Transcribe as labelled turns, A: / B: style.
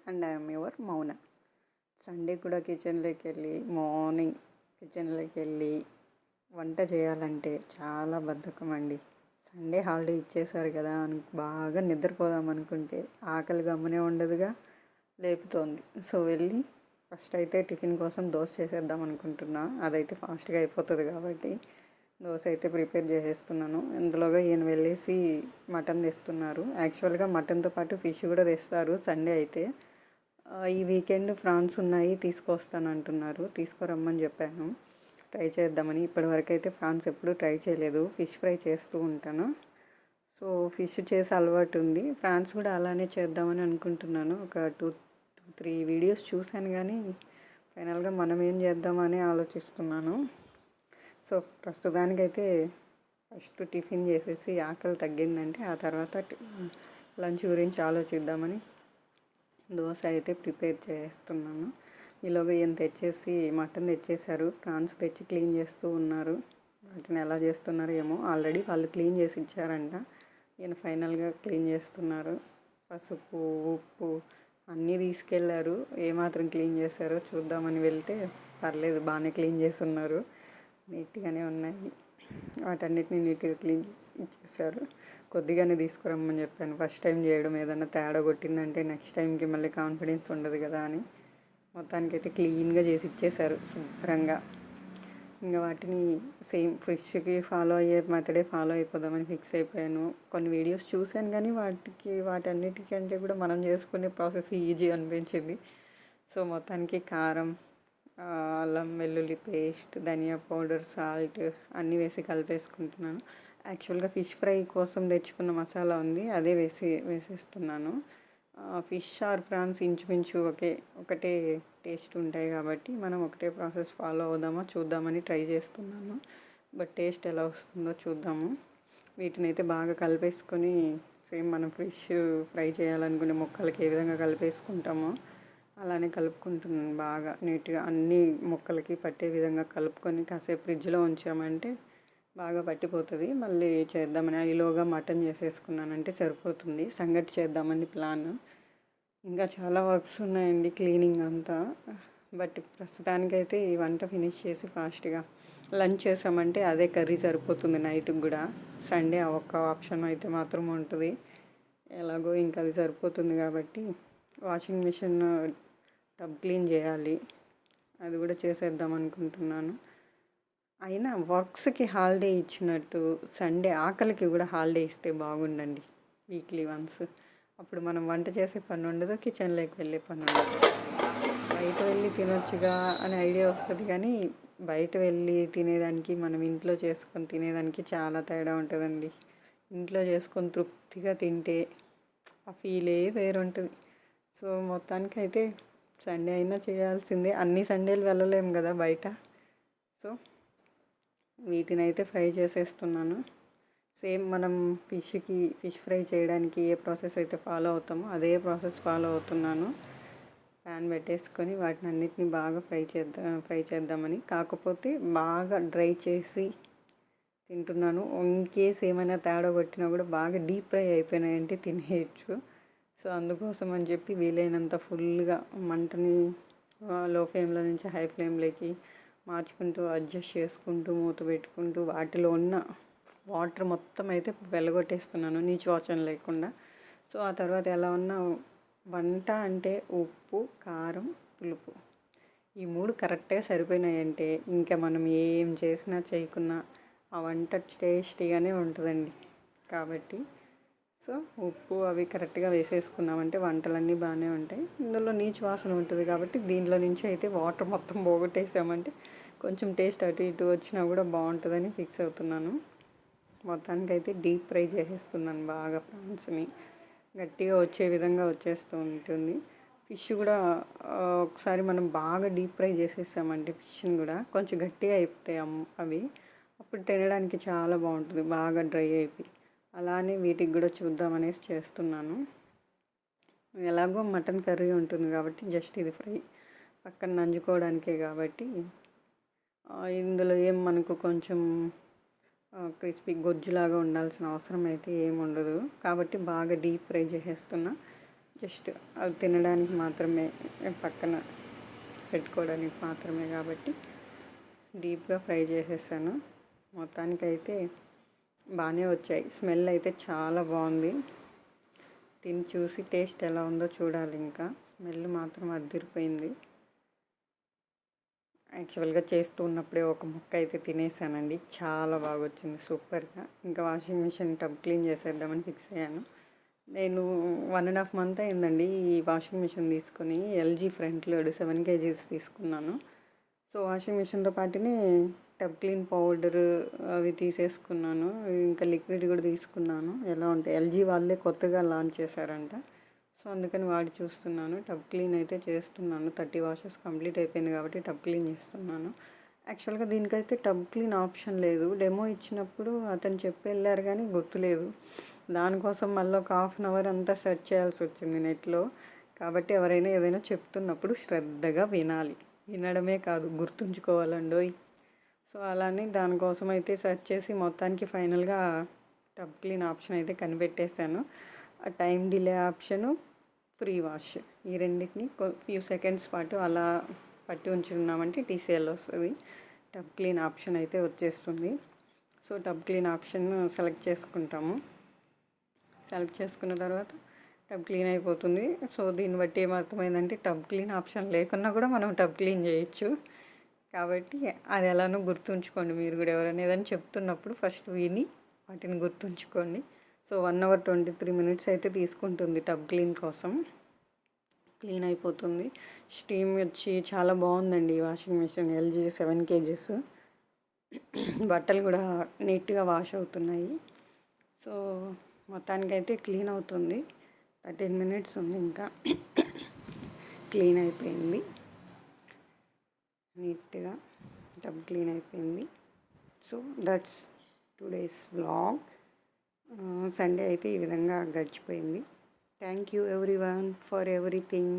A: And I'm your మౌన. Sunday కూడా morning కిచెన్లోకి వెళ్ళి వంట చేయాలంటే చాలా బద్ధకం అండి. సండే హాలిడే ఇచ్చేసారు కదా అని బాగా నిద్రపోదాం అనుకుంటే ఆకలి గమ్మునే ఉండదుగా, లేపుతోంది. సో వెళ్ళి ఫస్ట్ అయితే టిఫిన్ కోసం దోశ చేసేద్దాం అనుకుంటున్నా. అదైతే ఫాస్ట్గా అయిపోతుంది కాబట్టి దోశ అయితే ప్రిపేర్ చేసేస్తున్నాను. ఇందులోగా ఈయన వెళ్ళేసి మటన్ తెస్తున్నారు. యాక్చువల్గా మటన్తో పాటు ఫిష్ కూడా తెస్తారు సండే అయితే. ఈ వీకెండ్ ఫ్రాన్స్ ఉన్నాయి తీసుకొస్తాను అంటున్నారు. తీసుకురమ్మని చెప్పాను, ట్రై చేద్దామని. ఇప్పటివరకు అయితే ఫ్రాన్స్ ఎప్పుడూ ట్రై చేయలేదు. ఫిష్ ఫ్రై చేస్తూ ఉంటాను. సో ఫిష్ చేసి అలవాటు ఉంది. ఫ్రాన్స్ కూడా అలానే చేద్దామని అనుకుంటున్నాను. ఒక 2-3 వీడియోస్ చూశాను కానీ ఫైనల్గా మనం ఏం చేద్దామని ఆలోచిస్తున్నాను. సో ప్రస్తుతానికైతే ఫస్ట్ టిఫిన్ చేసేసి ఆకలి తగ్గిందంటే ఆ తర్వాత లంచ్ గురించి ఆలోచిద్దామని దోశ అయితే ప్రిపేర్ చేస్తున్నాను. ఈలోగా ఈయన మటన్ తెచ్చేశారు. ప్రాన్స్ తెచ్చి క్లీన్ చేస్తూ ఉన్నారు. వాటిని ఎలా చేస్తున్నారో ఏమో. ఆల్రెడీ వాళ్ళు క్లీన్ చేసి ఇచ్చారంట. ఈయన ఫైనల్గా క్లీన్ చేస్తున్నారు. పసుపు, ఉప్పు అన్నీ తీసుకెళ్లారు. ఏమాత్రం క్లీన్ చేశారో చూద్దామని వెళ్తే పర్లేదు, బాగానే క్లీన్ చేస్తున్నారు. నీట్గానే ఉన్నాయి. వాటన్నిటిని నీట్గా క్లీన్ చేసి ఇచ్చేసారు. కొద్దిగానే తీసుకురమ్మని చెప్పాను. ఫస్ట్ టైం చేయడం ఏదన్నా తేడా కొట్టిందంటే నెక్స్ట్ టైంకి మళ్ళీ కాన్ఫిడెన్స్ ఉండదు కదా అని మొత్తానికైతే క్లీన్గా చేసి ఇచ్చేసారు శుభ్రంగా. ఇంకా వాటిని సేమ్ ఫిష్కి ఫాలో అయ్యే మెథడే ఫాలో అయిపోదామని ఫిక్స్ అయిపోయాను. కొన్ని వీడియోస్ చూశాను కానీ వాటన్నిటికంటే కూడా మనం చేసుకునే ప్రాసెస్ ఈజీ అనిపించింది. సో మొత్తానికి కారం, అల్లం వెల్లుల్లి పేస్ట్, ధనియా పౌడర్, సాల్ట్ అన్నీ వేసి కలిపేసుకుంటున్నాను. యాక్చువల్గా ఫిష్ ఫ్రై కోసం తెచ్చుకున్న మసాలా ఉంది, అదే వేసేస్తున్నాను. ఫిష్ ఆర్ ప్రాన్స్ ఇంచుమించు ఒకటే టేస్ట్ ఉంటాయి కాబట్టి మనం ఒకటే ప్రాసెస్ ఫాలో అవుదామా చూద్దామని ట్రై చేస్తున్నాను. బట్ టేస్ట్ ఎలా వస్తుందో చూద్దాము. వీటిని అయితే బాగా కలిపేసుకొని సేమ్ మనం ఫిష్ ఫ్రై చేయాలనుకునే ముక్కలకి ఏ విధంగా కలిపేసుకుంటామో అలానే కలుపుకుంటున్నాను. బాగా నీట్గా అన్ని ముక్కలకి పట్టే విధంగా కలుపుకొని కాసేపు ఫ్రిడ్జ్లో ఉంచామంటే బాగా పట్టిపోతుంది. మళ్ళీ చేద్దామని ఈలోగా మటన్ చేసేసుకున్నానంటే సరిపోతుంది. సంగటి చేద్దామని ప్లాన్. ఇంకా చాలా వర్క్స్ ఉన్నాయండి, క్లీనింగ్ అంతా. బట్ ప్రస్తుతానికైతే ఈ వంట ఫినిష్ చేసి ఫాస్ట్గా లంచ్ చేసామంటే అదే కర్రీ సరిపోతుంది నైట్కి కూడా. సండే ఒక్క ఆప్షన్ అయితే మాత్రం ఉంటుంది. ఎలాగో ఇంకా అది సరిపోతుంది కాబట్టి వాషింగ్ మిషన్ టబ్ క్లీన్ చేయాలి, అది కూడా చేసేద్దాం అనుకుంటున్నాను. అయినా వర్క్స్కి హాలిడే ఇచ్చినట్టు సండే ఆకలికి కూడా హాలిడే ఇస్తే బాగుండండి. వీక్లీ వన్స్ అప్పుడు మనం వంట చేసే పని ఉండదు, కిచెన్లోకి వెళ్ళే పని ఉండదు. బయట వెళ్ళి తినొచ్చుగా అనే ఐడియా వస్తుంది కానీ బయట వెళ్ళి తినేదానికి మనం ఇంట్లో చేసుకొని తినేదానికి చాలా తేడా ఉంటుందండి. ఇంట్లో చేసుకొని తృప్తిగా తింటే ఆ ఫీలే వేరుంటుంది. సో మొత్తానికైతే సండే అయినా చేయాల్సిందే. అన్ని సండేలు వెళ్ళలేము కదా బయట. సో వీటిని అయితే ఫ్రై చేసేస్తున్నాను. సేమ్ మనం ఫిష్ ఫ్రై చేయడానికి ఏ ప్రాసెస్ అయితే ఫాలో అవుతామో అదే ప్రాసెస్ ఫాలో అవుతున్నాను. ప్యాన్ పెట్టేసుకొని వాటిని అన్నిటిని బాగా ఫ్రై చేద్దామని. కాకపోతే బాగా డ్రై చేసి తింటున్నాను. ఇన్కేస్ ఏమైనా తేడా కొట్టినా కూడా బాగా డీప్ ఫ్రై అయిపోయినాయంటే తినేయచ్చు. సో అందుకోసం అని చెప్పి వీలైనంత ఫుల్గా మంటని లో ఫ్లేమ్లో నుంచి హై ఫ్లేమ్లోకి మార్చుకుంటూ అడ్జస్ట్ చేసుకుంటూ మూత పెట్టుకుంటూ వాటిలో ఉన్న వాటర్ మొత్తం అయితే వెలగొట్టేస్తున్నాను నీచు వాసన లేకుండా. సో ఆ తర్వాత ఎలా ఉన్నా వంట అంటే ఉప్పు, కారం, పులుపు ఈ 3 కరెక్ట్గా సరిపోయినాయంటే ఇంకా మనం ఏం చేసినా చేయకున్నా ఆ వంట టేస్టీగానే ఉంటుందండి. కాబట్టి సో ఉప్పు అవి కరెక్ట్గా వేసేసుకున్నామంటే వంటలన్నీ బాగానే ఉంటాయి. ఇందులో నీచు వాసన ఉంటుంది కాబట్టి దీంట్లో నుంచి అయితే వాటర్ మొత్తం పోగొట్టేసామంటే కొంచెం టేస్ట్ అటు ఇటు వచ్చినా కూడా బాగుంటుందని ఫిక్స్ అవుతున్నాను. మొత్తానికైతే డీప్ ఫ్రై చేసేస్తున్నాను బాగా. ప్రాన్స్ని గట్టిగా వచ్చే విధంగా వచ్చేస్తూ ఉంటుంది. ఫిష్ కూడా ఒకసారి మనం బాగా డీప్ ఫ్రై చేసేసామంటే ఫిష్ని కూడా కొంచెం గట్టిగా అయిపోతాయి అవి. అప్పుడు తినడానికి చాలా బాగుంటుంది బాగా డ్రై అయిపోయి. అలానే వీటికి కూడా చూద్దామనేసి చేస్తున్నాను. ఎలాగో మటన్ కర్రీ ఉంటుంది కాబట్టి జస్ట్ ఇది ఫ్రై పక్కన నంజుకోవడానికే కాబట్టి ఇందులో ఏం మనకు కొంచెం క్రిస్పీ గొజ్జులాగా ఉండాల్సిన అవసరం అయితే ఏమి ఉండదు. కాబట్టి బాగా డీప్ ఫ్రై చేసేస్తున్నా. జస్ట్ అవి తినడానికి మాత్రమే, పక్కన పెట్టుకోవడానికి మాత్రమే కాబట్టి డీప్గా ఫ్రై చేసేసాను. మొత్తానికైతే బాగానే వచ్చాయి. స్మెల్ అయితే చాలా బాగుంది. తిని చూసి టేస్ట్ ఎలా ఉందో చూడాలి. ఇంకా స్మెల్ మాత్రం అదిరిపోయింది. యాక్చువల్గా చేస్తూ ఉన్నప్పుడే ఒక ముక్క అయితే తినేసానండి. చాలా బాగా వచ్చింది, సూపర్గా. ఇంకా వాషింగ్ మిషన్ టబ్ క్లీన్ చేసేద్దామని ఫిక్స్ అయ్యాను. నేను 1.5 month అయిందండి ఈ వాషింగ్ మిషన్ తీసుకొని. ఎల్జీ ఫ్రంట్ లోడ్ 7 kgs తీసుకున్నాను. సో వాషింగ్ మిషన్తో పాటునే టబ్ క్లీన్ పౌడర్ అవి తీసేసుకున్నాను. ఇంకా లిక్విడ్ కూడా తీసుకున్నాను. ఎలా ఉంటాయి, ఎల్జీ వాళ్ళే కొత్తగా లాంచ్ చేశారంట. సో అందుకని వాడి చూస్తున్నాను. టబ్ క్లీన్ అయితే చేస్తున్నాను. 30 washes కంప్లీట్ అయిపోయింది కాబట్టి టబ్ క్లీన్ చేస్తున్నాను. యాక్చువల్గా దీనికైతే టబ్ క్లీన్ ఆప్షన్ లేదు. డెమో ఇచ్చినప్పుడు అతను చెప్పి వెళ్ళారు కానీ గుర్తులేదు. దానికోసం మళ్ళీ ఒక 1/2 hour అంతా సెర్చ్ చేయాల్సి వచ్చింది నెట్లో. కాబట్టి ఎవరైనా ఏదైనా చెప్తున్నప్పుడు శ్రద్ధగా వినాలి. వినడమే కాదు, గుర్తుంచుకోవాలండోయ్. సో అలానే దానికోసం అయితే సెర్చ్ చేసి మొత్తానికి ఫైనల్గా టబ్ క్లీన్ ఆప్షన్ అయితే కనిపెట్టేశాను. ఆ time delay option, free wash, ఈ రెండింటిని ఫ్యూ సెకండ్స్ పాటు అలా పట్టి ఉంచుకున్నామంటే TCL వస్తుంది. టబ్ క్లీన్ ఆప్షన్ అయితే వచ్చేస్తుంది. So tub clean option select చేసుకుంటాము. సెలెక్ట్ చేసుకున్న తర్వాత టబ్ క్లీన్ అయిపోతుంది. సో దీన్ని బట్టి ఏమర్థమైందంటే టబ్ క్లీన్ ఆప్షన్ లేకున్నా కూడా మనం టబ్ క్లీన్ చేయొచ్చు. కాబట్టి అది ఎలానో గుర్తుంచుకోండి. మీరు కూడా ఎవరైనా ఏదైనా చెప్తున్నప్పుడు ఫస్ట్ విని వాటిని గుర్తుంచుకోండి. సో 1 hour 23 minutes అయితే తీసుకుంటుంది టబ్ క్లీన్ కోసం. క్లీన్ అయిపోతుంది. స్టీమ్ వచ్చి చాలా బాగుందండి ఈ వాషింగ్ మిషన్. LG 7 kgs. బట్టలు కూడా నీట్గా వాష్ అవుతున్నాయి. సో మొత్తానికైతే క్లీన్ అవుతుంది. 13 minutes ఉంది ఇంకా. క్లీన్ అయిపోయింది నీట్గా. టబ్ క్లీన్ అయిపోయింది. So that's today's vlog. Sunday అయితే ఈ విధంగా గడిచిపోయింది. Thank you everyone for everything.